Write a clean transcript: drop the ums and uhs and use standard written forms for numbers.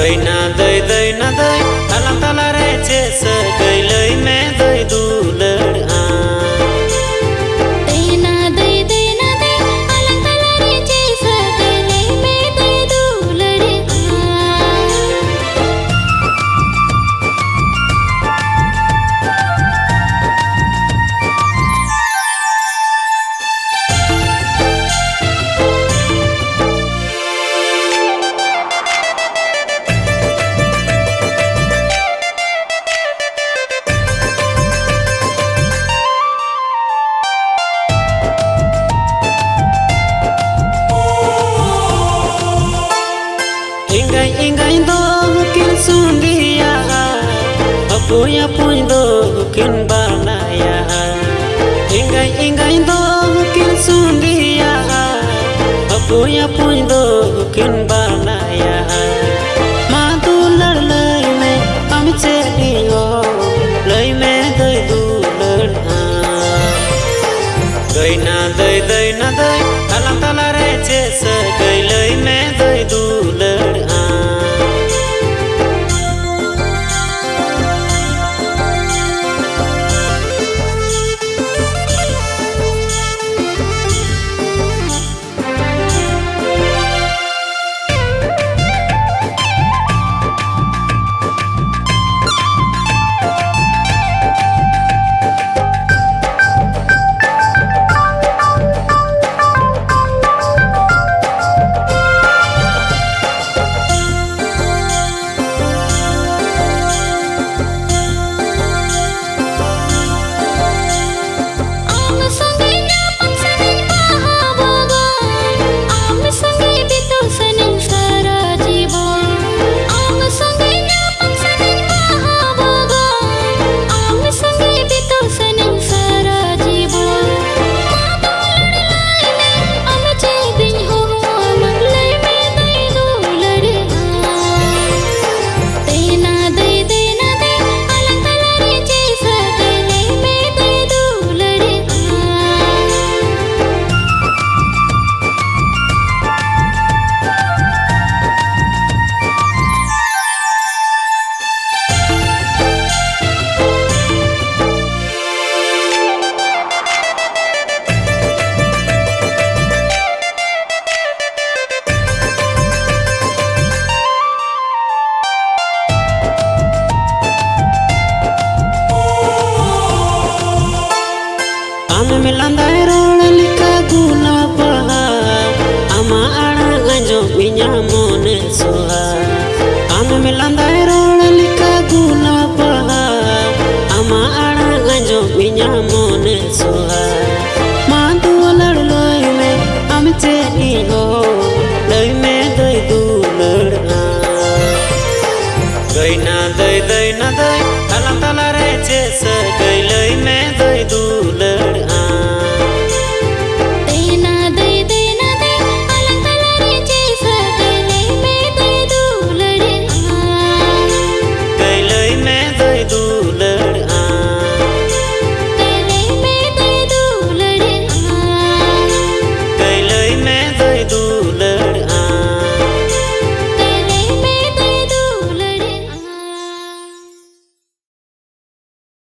गैना दै ना दै तला तला रे चेस गैलै में दै दुलड़ दैना दै दैना दै अलग तला रे चेस गैलै में दै दुलड़ इंगाई इंगाई दो किन सुंदिया अपुय अपुय दो किन बनाया इंगाई इंगाई दो किन सुंदिया अपुय अपुय दो किन बनाया माँ दुलड़ लई में हम चलियो लई में दई दुलड़ गैना दै ना दै तला तला रे चेस गैलै